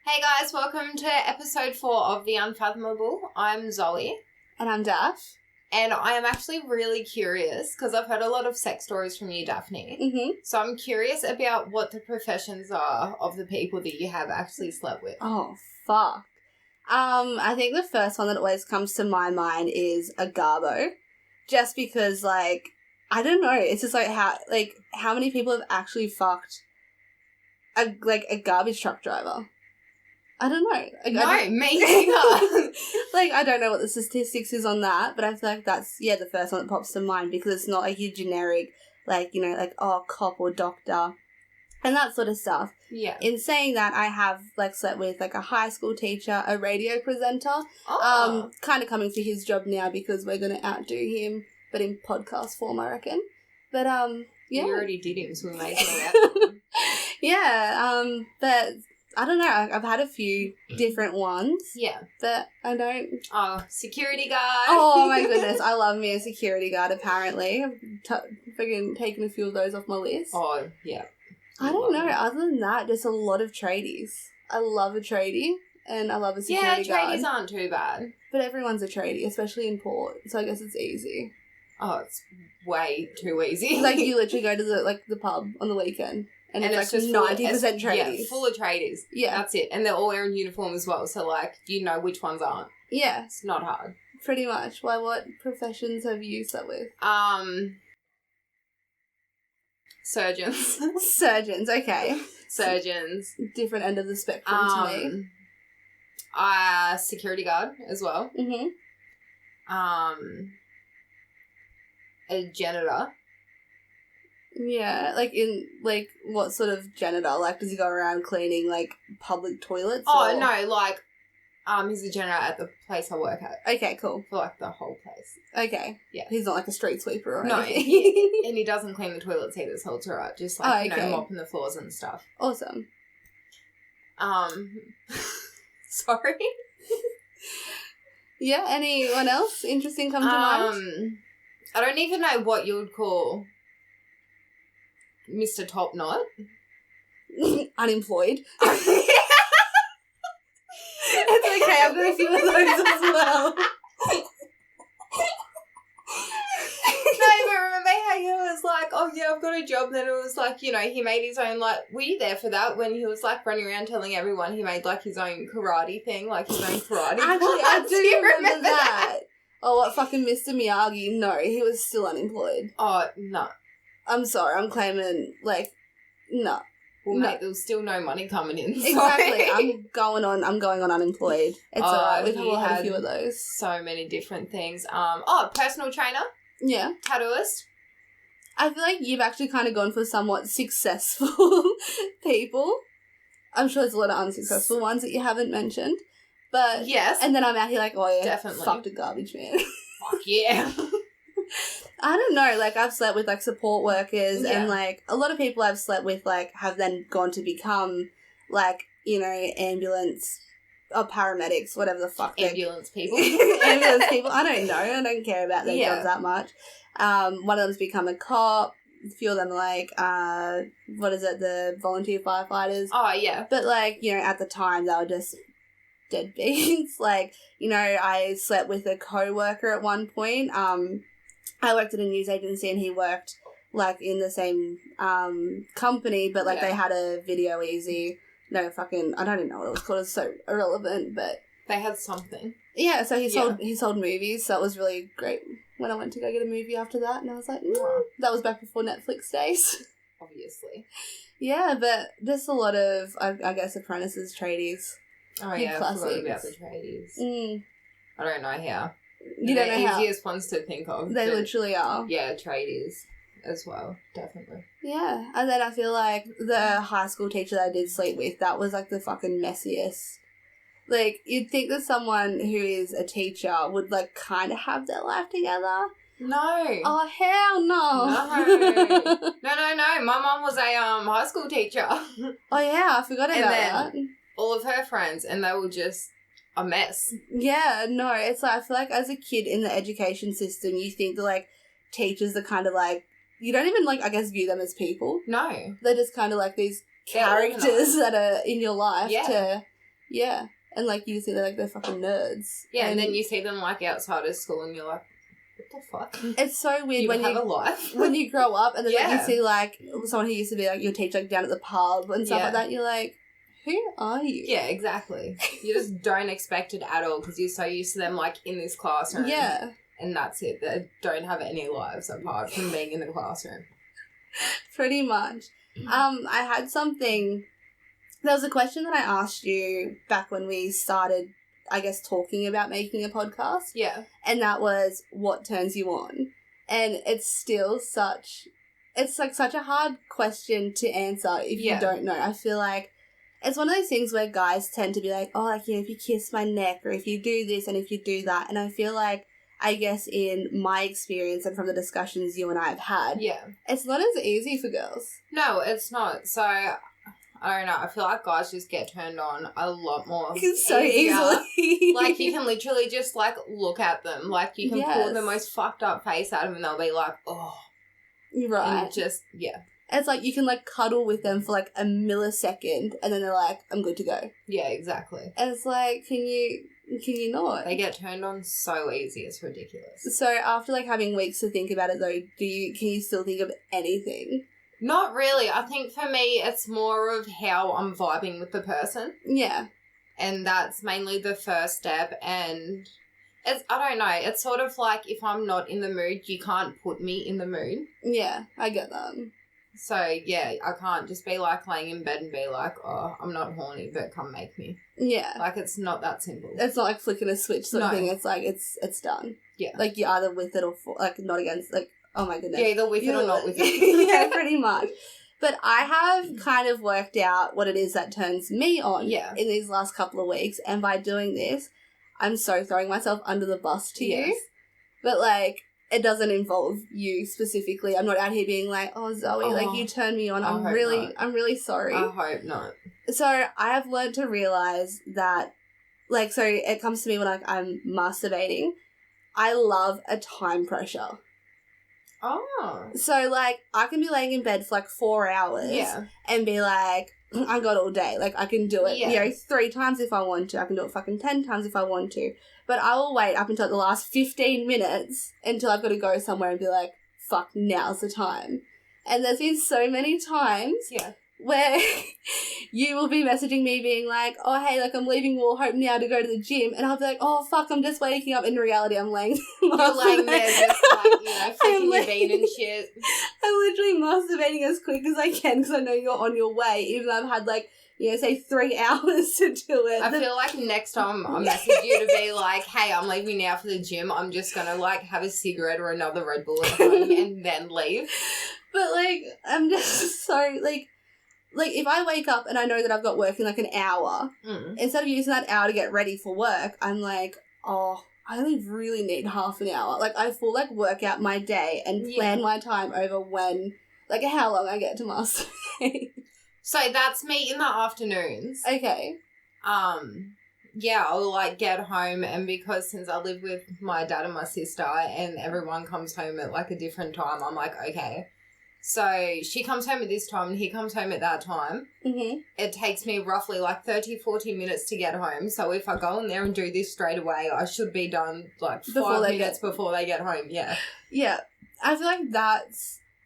Hey guys, welcome to episode 4 of the Unfathomable. I'm Zoe. And I'm Daph. And I am actually really curious because I've heard a lot of sex stories from you, Daphne. Mm-hmm. So I'm curious about what the professions are of the people that you have actually slept with. Oh, fuck. I think the first one that always comes to my mind is a garbo. Just because, I don't know. It's just how many people have actually fucked a garbage truck driver? I don't know. Me neither. I don't know what the statistics is on that, but I feel like that's, the first one that pops to mind because it's not your generic, cop or doctor and that sort of stuff. Yeah. In saying that, I have, slept with, a high school teacher, a radio presenter, kind of coming for his job now because we're going to outdo him, but in podcast form, I reckon. But, yeah. You already did him, so we may as well Yeah, but I don't know. I've had a few different ones. Yeah. But I don't... Oh, security guard. Oh, my goodness. I love me a security guard, apparently. I've freaking taken a few of those off my list. Oh, yeah. I don't know. Other than that, just a lot of tradies. I love a tradie, and I love a security guard. Yeah, tradies aren't too bad. But everyone's a tradie, especially in Port, so I guess it's easy. Oh, it's way too easy. You literally go to the pub on the weekend. And it's just 90% tradies. Yeah, full of tradies. Yeah. That's it. And they're all wearing uniform as well. So, you know which ones aren't. Yeah. It's not hard. Pretty much. Why, what professions have you slept with? Surgeons. Surgeons, okay. Surgeons. Different end of the spectrum to me. Security guard as well. Mm-hmm. A janitor. Yeah, what sort of janitor? Does he go around cleaning, public toilets? Oh, no, he's a janitor at the place I work at. Okay, cool. For, the whole place. Okay. Yeah. He's not, a street sweeper or anything? No, and he doesn't clean the toilets either, so it's alright. Just, mopping the floors and stuff. Awesome. Sorry? Yeah, anyone else interesting come to mind? I don't even know what you would call Mr. Top Knot. Unemployed. It's okay, I've got a few of those as well. No, but remember how he was like, oh yeah, I've got a job, and then it was he made his own, were you there for that when he was running around telling everyone he made his own karate thing, his own karate Actually, I do remember that. Oh, what, fucking Mr. Miyagi? No, he was still unemployed. Oh, no. I'm sorry, I'm claiming, no. Well, mate, there was still no money coming in. Exactly. I'm going on unemployed. It's alright. We've all had a few of those. So many different things. Personal trainer. Yeah. Tattooist. I feel like you've actually kind of gone for somewhat successful people. I'm sure there's a lot of unsuccessful ones that you haven't mentioned. But yes. And then I'm out here oh yeah, definitely fucked a garbage man. Fuck yeah. I don't know, I've slept with, support workers and, a lot of people I've slept with, have then gone to become, ambulance or paramedics, whatever the fuck. Ambulance people. Ambulance people. I don't know. I don't care about their jobs that much. One of them's become a cop. A few of them the volunteer firefighters. Oh, yeah. But, at the time, they were just deadbeats. I slept with a co-worker at one point. I worked at a news agency and he worked, in the same company, but, they had a video easy. No, fucking, I don't even know what it was called. It's so irrelevant, but... They had something. Yeah, so he sold movies, so it was really great when I went to go get a movie after that, and I was like, that was back before Netflix days. Obviously. Yeah, but just a lot of, I guess, apprentices, tradies. Oh, yeah, I forgot about the tradies. I don't know how. You don't know how? The easiest ones to think of. They literally are. Yeah, tradies as well, definitely. Yeah, and then I feel like the high school teacher that I did sleep with, that was, the fucking messiest. You'd think that someone who is a teacher would, kind of have their life together. No. Oh, hell no. No. My mum was a high school teacher. Oh, yeah, I forgot about that. All of her friends, and they were just a mess. Yeah, no, it's I feel like as a kid in the education system, you think that, teachers are kind of, you don't even, I guess, view them as people. No. They're just kind of, these characters that are in your life to Yeah. And, like, you see they're fucking nerds. Yeah, and then you see them, like, outside of school and you're like, what the fuck? It's so weird when you have a life. when you grow up and then Yeah. like, you see, like, someone who used to be, like, your teacher, like, down at the pub and stuff like that, you're like, who are you? Yeah, exactly. You just don't expect it at all because you're so used to them, like, in this classroom. Yeah. And that's it. They don't have any lives apart from being in the classroom. Pretty much. I had something... There was a question that I asked you back when we started, I guess, talking about making a podcast. Yeah. And that was, what turns you on? And it's still such a hard question to answer if you don't know. I feel like it's one of those things where guys tend to be like, oh, like, you know, if you kiss my neck or if you do this and if you do that. And I feel like, I guess in my experience and from the discussions you and I have had, it's not as easy for girls. No, it's not. So, I don't know. I feel like guys just get turned on a lot more. So easily. Like, you can literally just, like, look at them. Like, you can pull the most fucked up face out of them and they'll be like, oh. Right. And just, It's like you can, like, cuddle with them for, like, a millisecond and then they're like, I'm good to go. Yeah, exactly. And it's like, can you not? They get turned on so easy, it's ridiculous. So after, like, having weeks to think about it, though, can you still think of anything? Not really. I think for me, it's more of how I'm vibing with the person. Yeah. And that's mainly the first step. And it's, I don't know, it's sort of like if I'm not in the mood, you can't put me in the mood. Yeah, I get that. So, yeah, I can't just be, like, laying in bed and be like, oh, I'm not horny, but come make me. Yeah. Like, it's not that simple. It's not like flicking a switch sort of thing. It's like, it's done. Yeah. Like, you're either with it or, not against, like, oh my goodness. Yeah, either with it or not with it. Yeah, pretty much. But I have kind of worked out what it is that turns me on in these last couple of weeks. And by doing this, I'm so throwing myself under the bus to you. But, like, it doesn't involve you specifically. I'm not out here being like, oh, Zoe, like, you turned me on. I'm really sorry. I hope not. So I have learned to realise that, like, so it comes to me when, like, I'm masturbating. I love a time pressure. Oh. So, like, I can be laying in bed for, like, 4 hours and be like, I got all day. Like, I can do it, you know, 3 times if I want to. I can do it fucking 10 times if I want to. But I will wait up until the last 15 minutes until I've got to go somewhere and be like, fuck, now's the time. And there's been so many times where you will be messaging me being like, oh, hey, like, I'm leaving Wallhope now to go to the gym. And I'll be like, oh, fuck, I'm just waking up. In reality, I'm laying You're laying there just, like, you know, flicking your bean and shit. I'm literally masturbating as quick as I can because I know you're on your way, even though I've had, like, you know, say 3 hours to do it. I feel like next time I message you to be like, hey, I'm leaving now for the gym. I'm just going to, like, have a cigarette or another Red Bull at home and then leave. But, like, I'm just so, like, if I wake up and I know that I've got work in, like, an hour, instead of using that hour to get ready for work, I'm like, oh, I only really need half an hour. Like, I full, like, work out my day and plan my time over when, like, how long I get to masturbate. So that's me in the afternoons. Okay. Yeah, I'll, like, get home, and because since I live with my dad and my sister and everyone comes home at, like, a different time, I'm like, okay. So she comes home at this time and he comes home at that time. Mm-hmm. It takes me roughly, like, 30, 40 minutes to get home. So if I go in there and do this straight away, I should be done, like, 5 minutes before they get home, Yeah. I feel like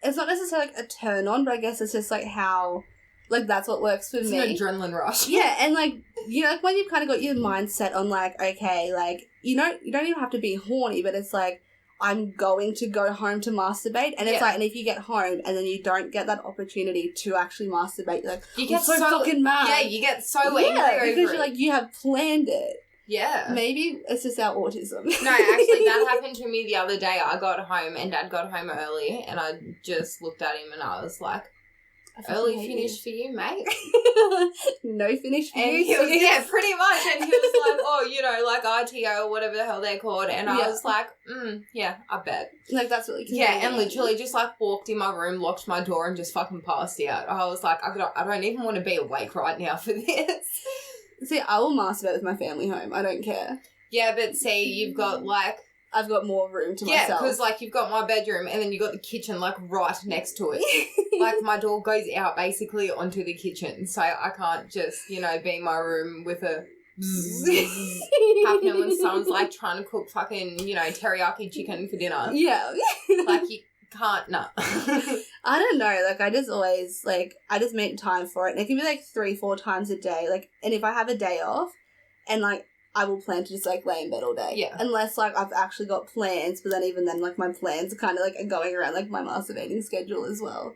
it's not necessarily, like, a turn on, but I guess it's just, like, how... Like, that's what works for me. It's an adrenaline rush. Yeah, and, like, you know, like, when you've kind of got your mind set on, like, okay, like, you don't even have to be horny, but it's like, I'm going to go home to masturbate, and it's like, and if you get home and then you don't get that opportunity to actually masturbate, you're like, you get so fucking mad. Yeah, you get so angry over because you're like, you have planned it. Yeah. Maybe it's just our autism. No, actually, that happened to me the other day. I got home, and Dad got home early, and I just looked at him, and I was like, early finish for you, mate. No finish for you. Yeah, pretty much. And he was like, oh, you know, like RTO or whatever the hell they're called. And I was like, yeah, I bet. Like, that's really cute. Yeah, and literally just, like, walked in my room, locked my door, and just fucking passed out. I was like, I don't even want to be awake right now for this. See, I will masturbate with my family home. I don't care. Yeah, but see, you've got, like, I've got more room to Yeah, myself. because, like, you've got my bedroom and then you've got the kitchen, like, right next to it. Like, my door goes out basically onto the kitchen, so I can't just, you know, be in my room with a happening when someone's, like, trying to cook fucking, you know, teriyaki chicken for dinner. Yeah. Like, you can't, no. I don't know, like, I just always, like, I just make time for it, and it can be, like, 3-4 times a day, like, and if I have a day off, and, like, I will plan to just, like, lay in bed all day. Yeah. Unless, like, I've actually got plans, but then even then, like, my plans are kind of, like, going around, like, my masturbating schedule as well.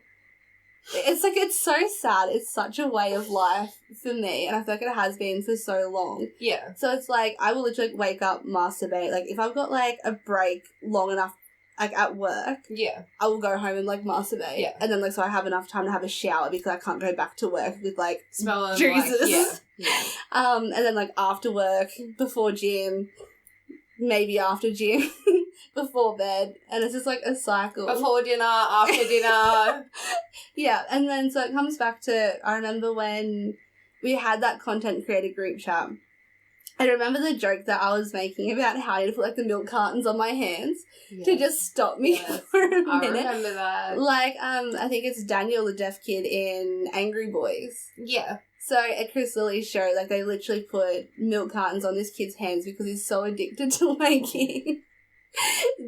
It's, like, it's so sad. It's such a way of life for me, and I feel like it has been for so long. Yeah. So it's, like, I will literally, like, wake up, masturbate. Like, if I've got, like, a break long enough, like, at work, Yeah. I will go home and, like, masturbate. Yeah. And then, like, so I have enough time to have a shower because I can't go back to work with, like, Smelling juices. like, yeah. And then, like, after work, before gym, maybe after gym, before bed. And it's just, like, a cycle. Before dinner, after dinner. Yeah, and then so it comes back to, I remember when we had that content creator group chat. I remember the joke that I was making about how I need to put, like, the milk cartons on my hands to just stop me for a minute. I remember that. Like, I think it's Daniel, the deaf kid in Angry Boys. Yeah. So at Chris Lilly's show, like, they literally put milk cartons on this kid's hands because he's so addicted to wanking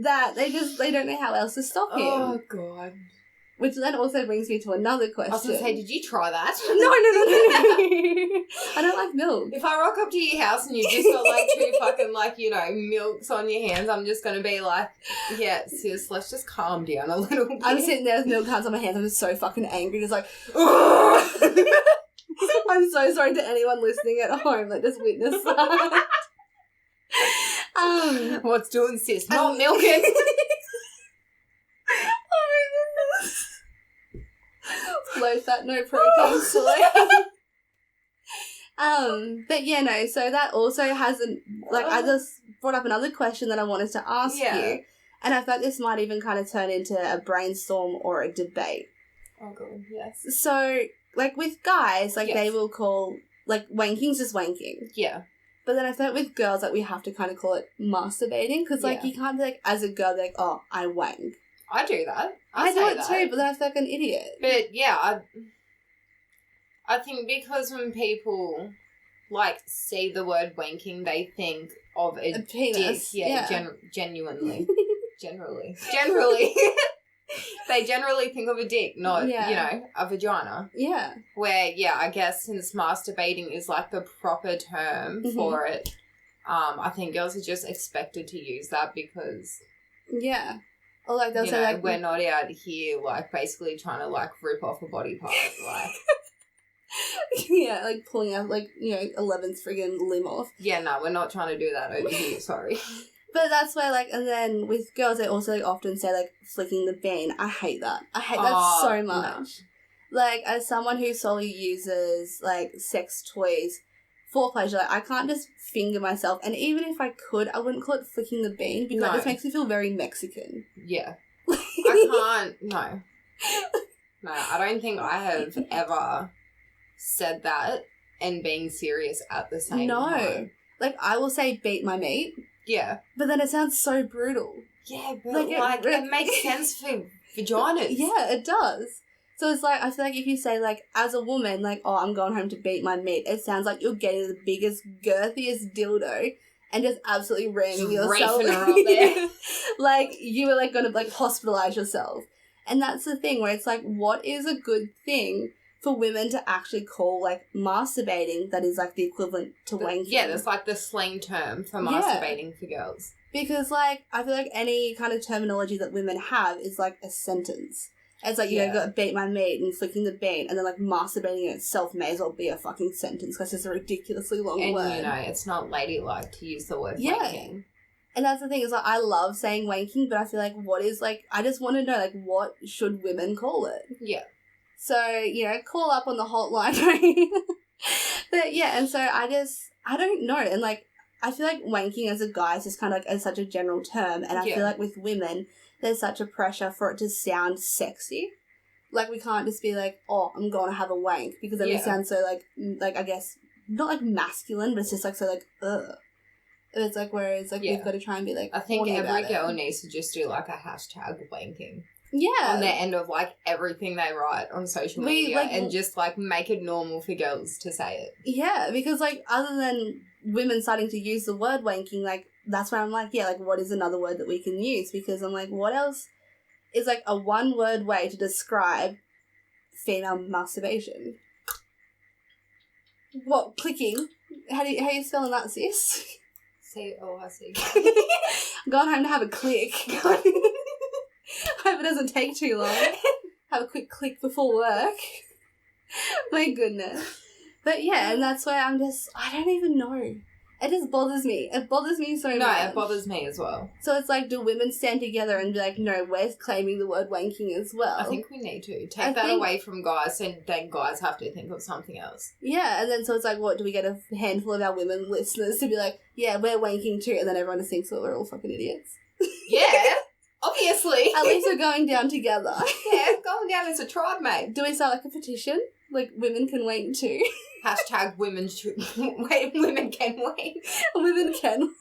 that they don't know how else to stop him. Oh, God. Which then also brings me to another question. I was going to say, did you try that? No. I don't like milk. If I rock up to your house and you've just got, like, 2 fucking, like, you know, milks on your hands, I'm just going to be like, yeah, sis, let's just calm down a little bit. I'm sitting there with milk cartons on my hands. I'm just so fucking angry. Just like, I'm so sorry to anyone listening at home that just witnessed that. What's doing, sis? Not milking. Oh my goodness. Low fat, no protein soy. But yeah, no, so that also hasn't, like, I just brought up another question that I wanted to ask you, and I thought this might even kind of turn into a brainstorm or a debate. Oh, God, yes. So, like, with guys, like, Yes. they will call, like, wanking's just wanking. Yeah. But then I feel like with girls, like, we have to kind of call it masturbating, because, like, you can't be, like, as a girl, be like, oh, I wank. I do that. I do say it that. too, but then I feel like an idiot. But, yeah, I think because when people, like, see the word wanking, they think of a penis. dick. Yeah, genuinely. Generally. They generally think of a dick, not, you know, a vagina. Yeah. Where, yeah, I guess since masturbating is, like, the proper term for it, I think girls are just expected to use that because... Yeah. Or, like, they'll you say, know, like... we're not out here, like, basically trying to, like, rip off a body part, like... Yeah, like, pulling out, like, you know, 11th friggin' limb off. Yeah, no, we're not trying to do that over here, sorry. But that's where, like, and then with girls, they also, like, often say, like, flicking the bean. I hate that. I hate that so much. No. Like, as someone who solely uses, like, sex toys for pleasure, like, I can't just finger myself. And even if I could, I wouldn't call it flicking the bean because it just makes me feel very Mexican. Yeah. I can't, no. No, I don't think I have ever said that and being serious at the same time. Like, I will say beat my meat. Yeah. But then it sounds so brutal. Yeah, but, like it makes sense for vaginas. Yeah, it does. So it's like, I feel like if you say, like, as a woman, like, oh, I'm going home to beat my meat, it sounds like you're getting the biggest, girthiest dildo and just absolutely ramming yourself. Her up there. Like, you were, like, going to, like, hospitalize yourself. And that's the thing where it's like, what is a good thing for women to actually call, like, masturbating that is, like, the equivalent to wanking? Yeah, that's, like, the slang term for masturbating for girls. Because, like, I feel like any kind of terminology that women have is, like, a sentence. It's like, you know, got to beat my meat and flicking the bean, and then, like, masturbating in itself may as well be a fucking sentence because it's a ridiculously long word. And, you know, it's not ladylike to use the word wanking. And that's the thing, is, like, I love saying wanking, but I feel like what is, like, I just want to know, like, what should women call it? Yeah. So, you know, call up on the hotline, right? But, yeah, and so I don't know. And, like, I feel like wanking as a guy is just kind of, like, as such a general term, and I feel like with women, there's such a pressure for it to sound sexy. Like, we can't just be like, oh, I'm going to have a wank, because then we sound so, like, I guess, not, like, masculine, but it's just, like, so, like, ugh. It's like, whereas, like, we've got to try and be, like, I think horny every about girl it. needs to just do, like, a hashtag wanking. Yeah. On the end of, like, everything they write on social media. Like, and just, like, make it normal for girls to say it. Yeah, because, like, other than women starting to use the word wanking, like, that's where I'm like, yeah, like, what is another word that we can use? Because I'm like, what else is, like, a one-word way to describe female masturbation? What, clicking? How you spelling that, sis? C-O-R-C. I'm going home to have a click. Hope it doesn't take too long. Have a quick click before work. My goodness. But yeah, and that's where I'm just, I don't even know. It just bothers me. It bothers me so much. No, it bothers me as well. So it's like, do women stand together and be like, no, we're claiming the word wanking as well? I think we need to. Take that away from guys, and then guys have to think of something else. Yeah, and then so it's like, what, do we get a handful of our women listeners to be like, yeah, we're wanking too, and then everyone just thinks that we're all fucking idiots? Yeah, obviously. At least we're going down together. Yeah, going down as a tribe, mate. Do we start like a petition? Like, women can wank too. Hashtag women women can wank. Women can wank.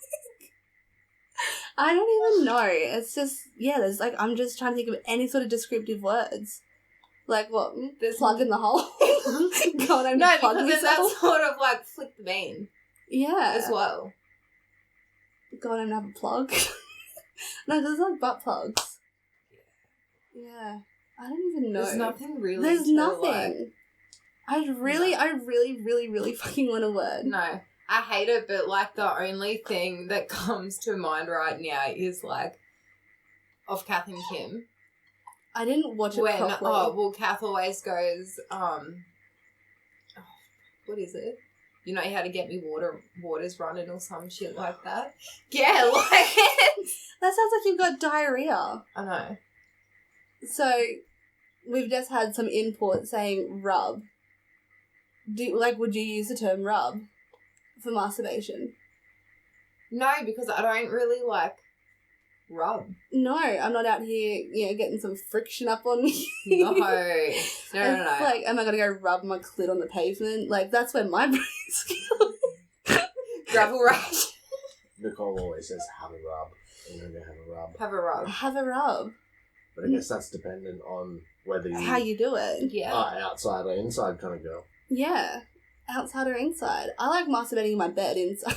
I don't even know. It's just, yeah, there's like, I'm just trying to think of any sort of descriptive words. Like what? There's plug in the hole? God, I'm no, plug because myself. that's sort of like flick the bean. Yeah. As well. God, I'm gonna have a plug. No, there's like butt plugs. Yeah. I don't even know. There's nothing really. There's nothing. Like, I really fucking want a word. No. I hate it, but, like, the only thing that comes to mind right now is, like, of Kath and Kim. I didn't watch it properly. Kath always goes, what is it? You know how to get me water's running or some shit like that? Yeah, like that sounds like you've got diarrhea. I know. So, we've just had some input saying rub. Would you use the term rub for masturbation? No, because I don't really, like, rub. No, I'm not out here, getting some friction up on me. No. No. Like, am I going to go rub my clit on the pavement? Like, that's where my brain's going. Gravel rash. Nicole always says, have a rub. I'm going to have a rub. Have a rub. Have a rub. But I guess that's dependent on whether you... how you do it. Yeah. Outside or inside kind of girl. Yeah. Outside or inside. I like masturbating in my bed inside.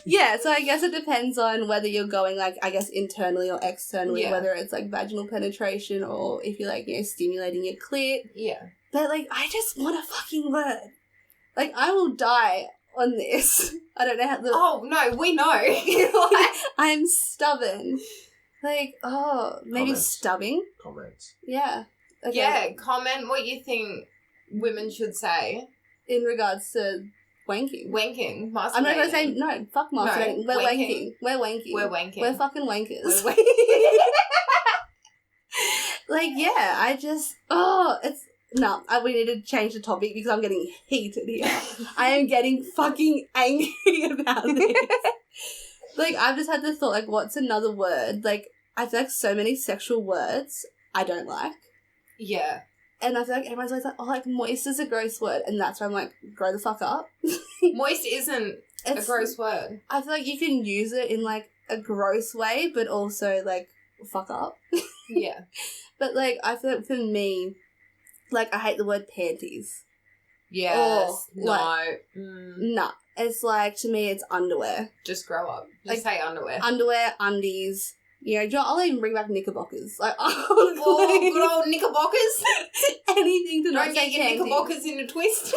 Yeah, so I guess it depends on whether you're going, like, I guess internally or externally, whether it's, like, vaginal penetration or if you're, like, stimulating your clit. Yeah. But, like, I just want a fucking word. Like, I will die on this. I don't know how the... Oh, no, we know. I'm stubborn. Like, maybe Comments. stubbing? Comments. Yeah. Okay. Yeah, comment what you think women should say. In regards to wanking. Wanking. Masturbating. I'm not going to say, no, fuck masturbating. No, We're wanking. wanking. We're wanking. We're wanking. We're fucking wankers. We're wanking. Like, yeah, I just, we need to change the topic because I'm getting heated here. I am getting fucking angry about this. Like, I've just had this thought, like, what's another word? Like, I feel like so many sexual words I don't like. Yeah. And I feel like everyone's always like, oh, like, moist is a gross word. And that's where I'm like, grow the fuck up. Moist isn't a gross word. I feel like you can use it in, like, a gross way, but also, like, fuck up. Yeah. But, like, I feel like for me, like, I hate the word panties. Yes. Or, No. like, Nah. It's like, to me, it's underwear. Just grow up. Like, Just say underwear. Underwear, undies. I'll even bring back knickerbockers. Like, Oh, good old knickerbockers. anything to not Don't say get your panties. knickerbockers in a twist.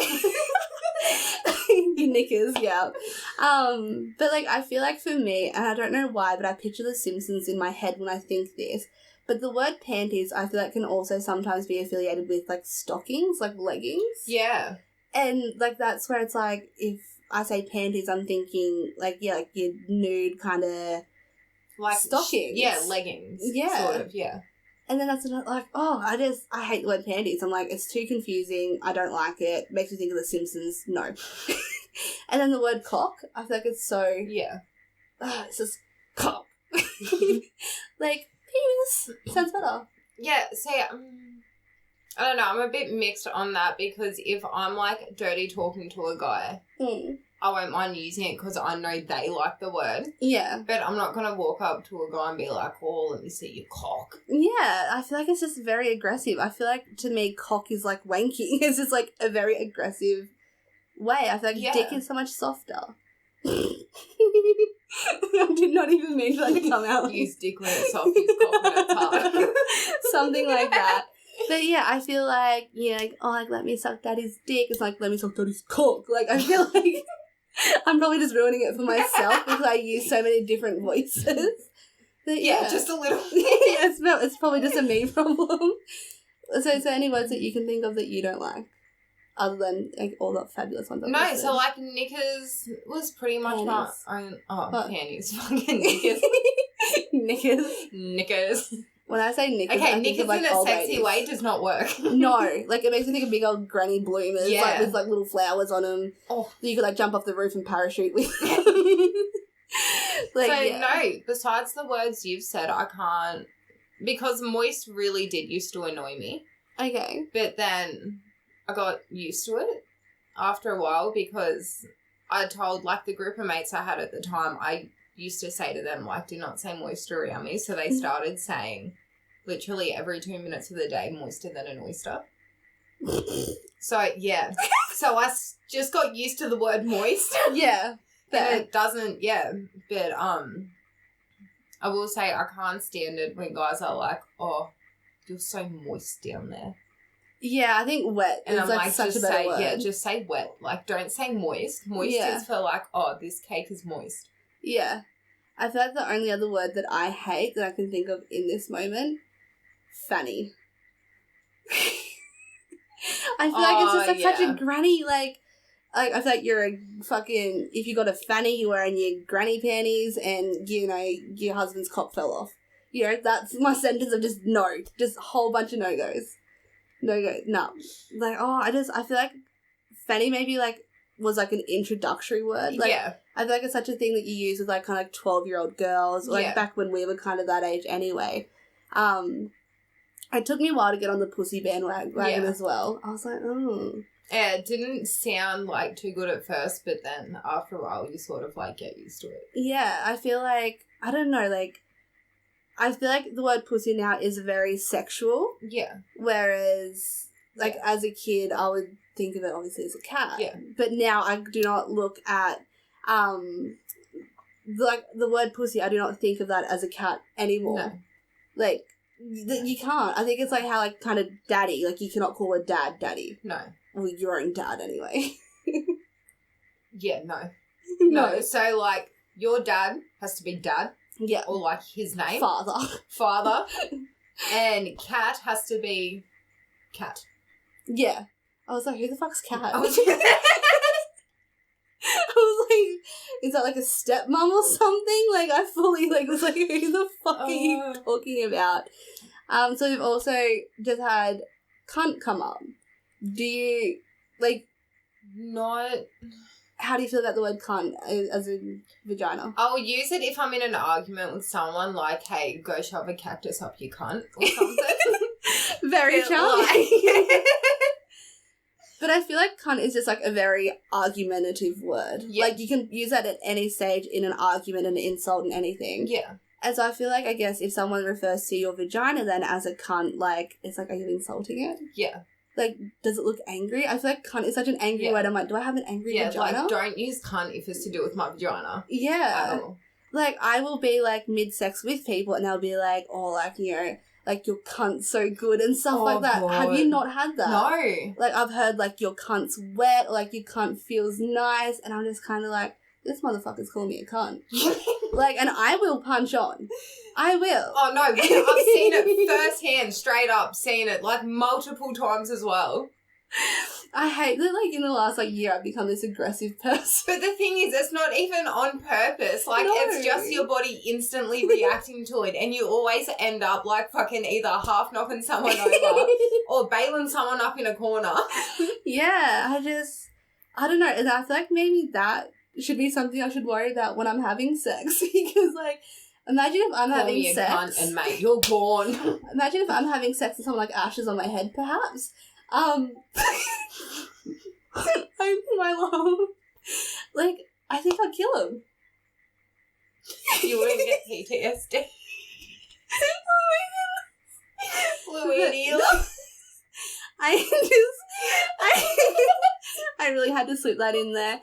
Your knickers, yeah. But, like, I feel like for me, and I don't know why, but I picture The Simpsons in my head when I think this, but the word panties, I feel like can also sometimes be affiliated with, like, stockings, like leggings. Yeah. And, like, that's where it's like, if I say panties, I'm thinking, like, yeah, like your nude kind of Like stockings. Yeah, leggings. Yeah. Sort of, yeah. And then that's another, like, I hate the word panties. I'm like, it's too confusing. I don't like it. Makes me think of The Simpsons. No. And then the word cock, I feel like it's so, Yeah. it's just cock. Like, penis. Sounds better. Yeah, see, I don't know, I'm a bit mixed on that because if I'm, like, dirty talking to a guy, I won't mind using it because I know they like the word. Yeah. But I'm not going to walk up to a guy and be like, oh, let me see your cock. Yeah, I feel like it's just very aggressive. I feel like, to me, cock is like wanking. It's just, like, a very aggressive way. I feel like dick is so much softer. I did not even mean for that to come out. Use dick when it's soft, use cock when it's hard. Something like that. But yeah, I feel like, you know, like, oh, like, let me suck daddy's dick. It's like, let me suck daddy's cock. Like, I feel like I'm probably just ruining it for myself because I use so many different voices. But yeah, just a little. It's probably just a me problem. So any words that you can think of that you don't like? Other than, like, all the fabulous ones. No, so, like, knickers was pretty much my own... Oh, panties. Fucking knickers. Knickers. When I say knickers, okay, I knickers think of, like, in a old sexy ladies. way does not work. No, like, it makes me think of big old granny bloomers, like, with, like, little flowers on them. Oh. That you could, like, jump off the roof and parachute with. Like, so, no, besides the words you've said, I can't... Because moist really did used to annoy me. Okay. But then I got used to it after a while because I told, like, the group of mates I had at the time, I used to say to them, like, do not say moist around me. So they started saying literally every 2 minutes of the day, moister than an oyster. So, yeah. So I just got used to the word moist. Yeah. And it doesn't, but I will say I can't stand it when guys are like, oh, you're so moist down there. Yeah, I think wet and is, I'm like, such a better word. Yeah, just say wet. Like, don't say moist. Moist is for, like, oh, this cake is moist. Yeah. I feel like the only other word that I hate that I can think of in this moment, fanny. I feel like it's just, like, such a granny, like, I feel like you're a fucking, if you got a fanny, you're wearing your granny panties and, you know, your husband's cock fell off. You know, that's my sentence of just no. Just a whole bunch of no-goes. No-go, no. Like, I feel like fanny maybe, like, was, like, an introductory word. Like, yeah. I feel like it's such a thing that you use with, like, kind of, like, 12-year-old girls, like, back when we were kind of that age anyway. It took me a while to get on the pussy bandwagon as well. I was like, oh. Yeah, it didn't sound, like, too good at first, but then after a while you sort of, like, get used to it. Yeah, I feel like, I don't know, like, I feel like the word pussy now is very sexual. Yeah. Whereas, like, as a kid, I would think of it obviously as a cat. Yeah. But now I do not look at, like, the word pussy, I do not think of that as a cat anymore. No. Like, you can't. I think it's like how, like, kind of daddy, like, you cannot call a dad daddy. No. Well, your own dad anyway. Yeah, no. No, so, like, your dad has to be dad. Yeah. Or, like, his name. Father. And cat has to be cat. Yeah. I was like, who the fuck's cat? I was like, is that, like, a stepmom or something? Like, I fully, like, was like, who the fuck are you talking about? So we've also just had cunt come up. Do you, like... Not... How do you feel about the word cunt as in vagina? I'll use it if I'm in an argument with someone, like, hey, go shove a cactus up your cunt or something. Very charming. But I feel like cunt is just, like, a very argumentative word. Yeah. Like, you can use that at any stage in an argument, an insult, and anything. Yeah. And so I feel like, I guess, if someone refers to your vagina then as a cunt, like, it's like, are you insulting it? Yeah. Like, does it look angry? I feel like cunt is such an angry word. I'm like, do I have an angry vagina? Like, don't use cunt if it's to do with my vagina. Yeah. At all. Like, I will be, like, mid-sex with people and they'll be like, oh, like, you know, like, your cunt's so good and stuff like that. God. Have you not had that? No. Like, I've heard, like, your cunt's wet, or, like, your cunt feels nice, and I'm just kind of like, this motherfucker's calling me a cunt. Like, and I will punch on. I will. Oh, no, I've seen it firsthand, straight up, seen it, like, multiple times as well. I hate that, like, in the last, like, year I've become this aggressive person. But the thing is, it's not even on purpose. Like, no. It's just your body instantly reacting to it, and you always end up, like, fucking either half knocking someone over or bailing someone up in a corner. Yeah, I don't know, and I feel like maybe that should be something I should worry about when I'm having sex, because, like, Imagine if I'm Call having me a sex. cunt and mate, you're gone. Imagine if I'm having sex and someone like ashes on my head, perhaps. My love. Like, I think I'd kill him. You wouldn't get PTSD. Fluidial. I really had to slip that in there.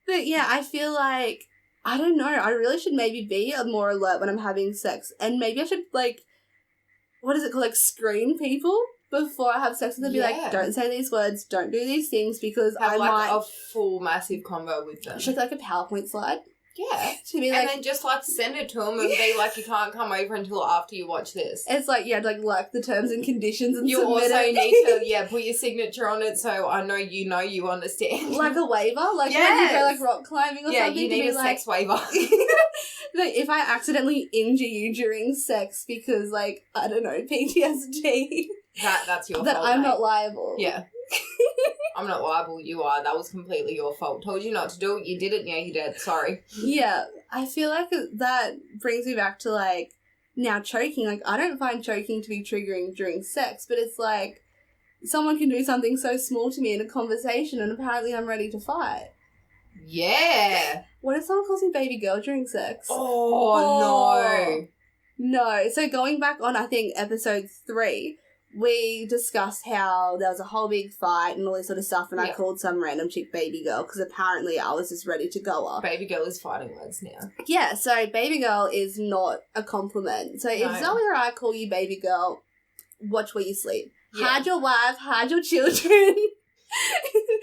But yeah, I feel like, I don't know, I really should maybe be more alert when I'm having sex, and maybe I should, like, what is it called, like, screen people before I have sex with them, be like, don't say these words, don't do these things, because have I like might a full massive convo with them. should like a PowerPoint slide. Yeah. To be And like, then just like send it to them and be like, you can't come over until after you watch this. it's like, yeah, like the terms and conditions and You submit also it. need to, put your signature on it so I know you understand. Like a waiver, like when you Yes. go like rock climbing or something. You to need be a like, sex waiver. like, if I accidentally injure you during sex because, like, I don't know, PTSD, That's your that fault, I'm mate. not liable. Yeah. I'm not liable, you are. That was completely your fault. Told you not to do it, you did it, now you're dead. Sorry. Yeah, I feel like that brings me back to, like, now choking. Like, I don't find choking to be triggering during sex, but it's like, someone can do something so small to me in a conversation and apparently I'm ready to fight. Yeah. What if someone calls me baby girl during sex? Oh. No. So going back on, I think, episode 3, we discussed how there was a whole big fight and all this sort of stuff, and I called some random chick baby girl because apparently I was just ready to go off. Baby girl is fighting words now. Yeah, so baby girl is not a compliment. So if Zoe or I call you baby girl, watch where you sleep. Yeah. Hide your wife, hide your children.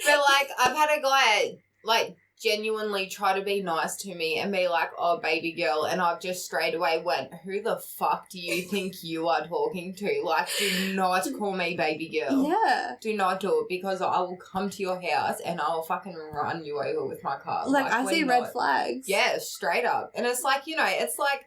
But, like, I've had a guy, like, genuinely try to be nice to me and be like, oh, baby girl, and I've just straight away went, who the fuck do you think you are talking to? Like, do not call me baby girl. Yeah. Do not do it, because I will come to your house and I will fucking run you over with my car. Like I see red flags. Yeah, straight up. And it's like, it's like,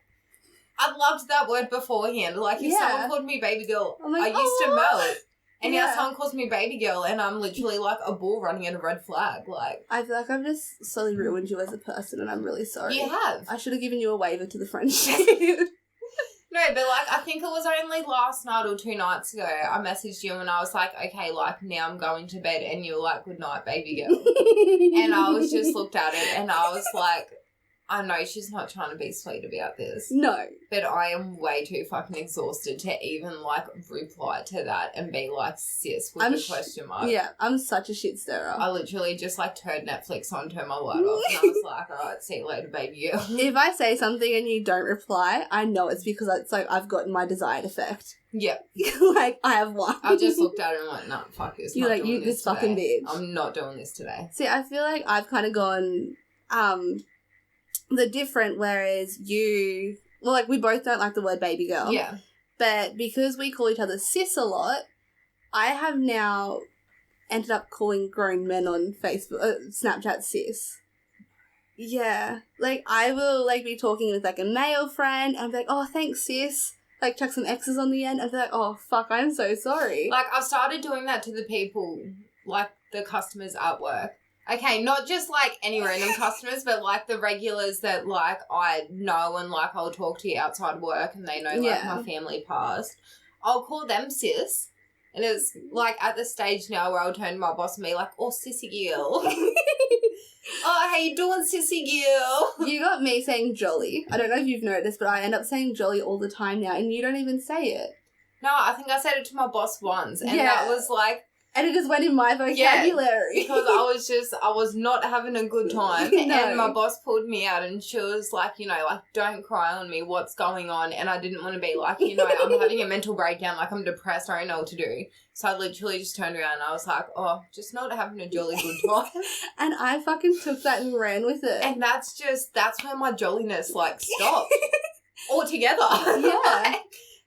I loved that word beforehand. Like, if someone called me baby girl, I'm like, I used to melt. And now Yeah. someone calls me baby girl and I'm literally like a bull running at a red flag. Like, I feel like I've just slowly ruined you as a person and I'm really sorry. you have. I should have given you a waiver to the friendship. No, but like, I think it was only last night or 2 nights ago, I messaged you and I was like, okay, like, now I'm going to bed, and you were like, good night, baby girl. And I was just looked at it and I was like, I know she's not trying to be sweet about this. No. But I am way too fucking exhausted to even, like, reply to that and be like, sis, with a question mark. Yeah, I'm such a shit stirrer. I literally just, like, turned Netflix on, turned my light off, and I was like, alright, see you later, baby girl. If I say something and you don't reply, I know it's because it's like I've gotten my desired effect. Yeah. Like, I have won. I just looked at it and went, no, fuck this. You're not like, doing you this fucking today. bitch. I'm not doing this today. See, I feel like I've kind of gone, the different, whereas you, well, like, we both don't like the word baby girl. Yeah. But because we call each other sis a lot, I have now ended up calling grown men on Facebook, Snapchat sis. Yeah. Like, I will, like, be talking with, like, a male friend, and I'm like, oh, thanks, sis. Like, chuck some X's on the end, and be like, oh, fuck, I'm so sorry. Like, I've started doing that to the people, like, the customers at work. Okay, not just, like, any random customers, but, like, the regulars that, like, I know and, like, I'll talk to you outside work and they know, like, my family past. I'll call them sis. And it's, like, at the stage now where I'll turn to my boss and be like, oh, sissy girl. Oh, how you doing, sissy girl? You got me saying jolly. I don't know if you've noticed, but I end up saying jolly all the time now, and you don't even say it. No, I think I said it to my boss once, and that was, like... And it just went in my vocabulary. Because I was not having a good time. No. And my boss pulled me out and she was like, like, don't cry on me, what's going on? And I didn't want to be like, I'm having a mental breakdown, like I'm depressed, I don't know what to do. So I literally just turned around and I was like, oh, just not having a jolly good time. And I fucking took that and ran with it. And that's where my jolliness, like, stopped. Altogether. Yeah.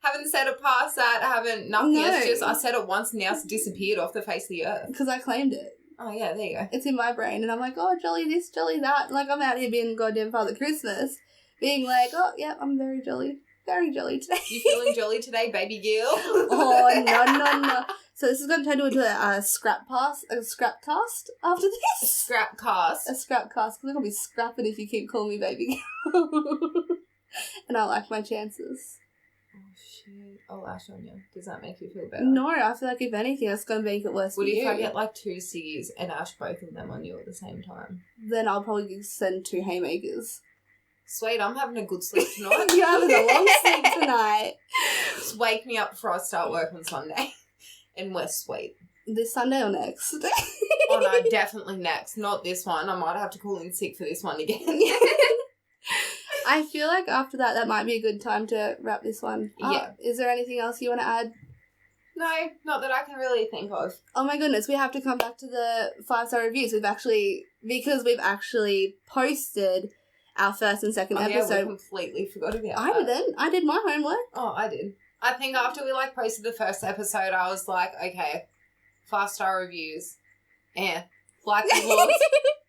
Haven't said it past that, nothing. No. It's just, I said it once and now it's disappeared off the face of the earth. Because I claimed it. Oh, yeah, there you go. It's in my brain. And I'm like, oh, jolly this, jolly that. Like, I'm out here being goddamn Father Christmas. Being like, oh, yeah, I'm very jolly. very jolly today. You feeling jolly today, baby girl? Oh, no. So this is going to turn into a scrap cast after this. Scrap cast. A scrap cast, because I'm going to be scrapping if you keep calling me baby girl. And I like my chances. Oh, shit. I'll ash on you. Does that make you feel better? No, I feel like if anything, it's going to make it worse What for if you. I get like 2 ciggies and ash both of them on you at the same time? Then I'll probably send 2 haymakers. Sweet, I'm having a good sleep tonight. You're having a long sleep tonight. Just wake me up before I start work on Sunday. And we're sweet. This Sunday or next? Oh no, definitely next. Not this one. I might have to call in sick for this one again. I feel like after that might be a good time to wrap this one up. Yeah. Is there anything else you want to add? No, not that I can really think of. Oh my goodness, we have to come back to the 5-star reviews. Because we've actually posted our first and second episode. Yeah, we completely forgot about I that. didn't. I did my homework. Oh, I did. I think after we posted the first episode, I was like, okay, 5-star reviews.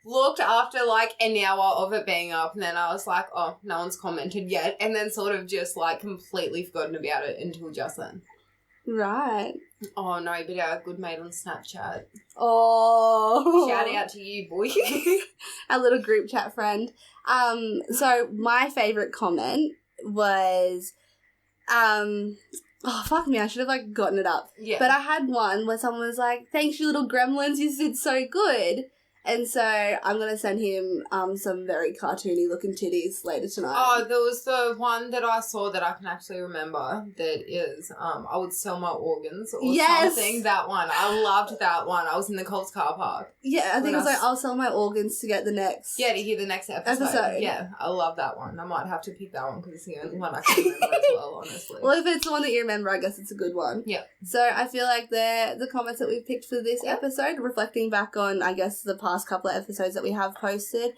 Looked after an hour of it being up, and then I was like, oh, no one's commented yet, and then sort of just completely forgotten about it until just then. Right. Oh no, but our good mate on Snapchat. Oh. Shout out to you, boy. Our little group chat friend. So my favourite comment was, oh fuck me, I should have gotten it up. Yeah. But I had one where someone was like, "Thanks, you little gremlins, you did so good." And so I'm going to send him some very cartoony looking titties later tonight. Oh, there was the one that I saw that I can actually remember that is, I would sell my organs or something. That one. I loved that one. I was in the Coles car park. Yeah, I think it was I'll sell my organs to get the next. Yeah, to hear the next episode. Yeah, I love that one. I might have to pick that one because it's the only one I can remember as well, honestly. Well, if it's the one that you remember, I guess it's a good one. Yeah. So I feel like they're the comments that we've picked for this episode, reflecting back on, I guess, the past couple of episodes that we have posted.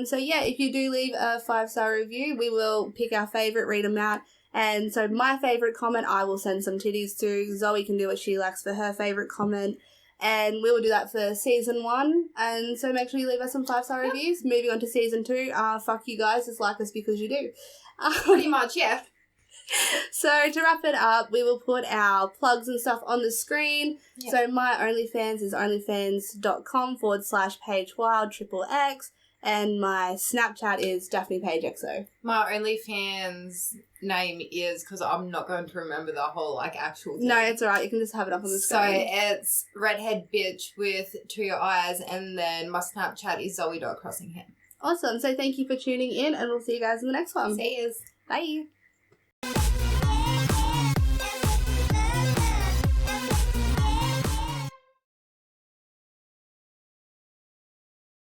So yeah, if you do leave a 5-star review, we will pick our favourite, read them out. And so my favourite comment, I will send some titties to. Zoe can do what she likes for her favourite comment. And we will do that for season 1. And so make sure you leave us some 5-star reviews. Moving on to season 2. Fuck you guys, just like us because you do. Pretty much, yeah. So to wrap it up, we will put our plugs and stuff on the screen. Yep. So my OnlyFans is onlyfans.com/PageWild_XX. And my Snapchat is Daphne Page XO. My OnlyFans name is, because I'm not going to remember the whole actual thing. No, it's alright. You can just have it up on the So screen. it's redhead bitch with 2 eyes, and then my Snapchat is Zoe.Crossingham. Awesome. So thank you for tuning in, and we'll see you guys in the next one. See yous. Bye.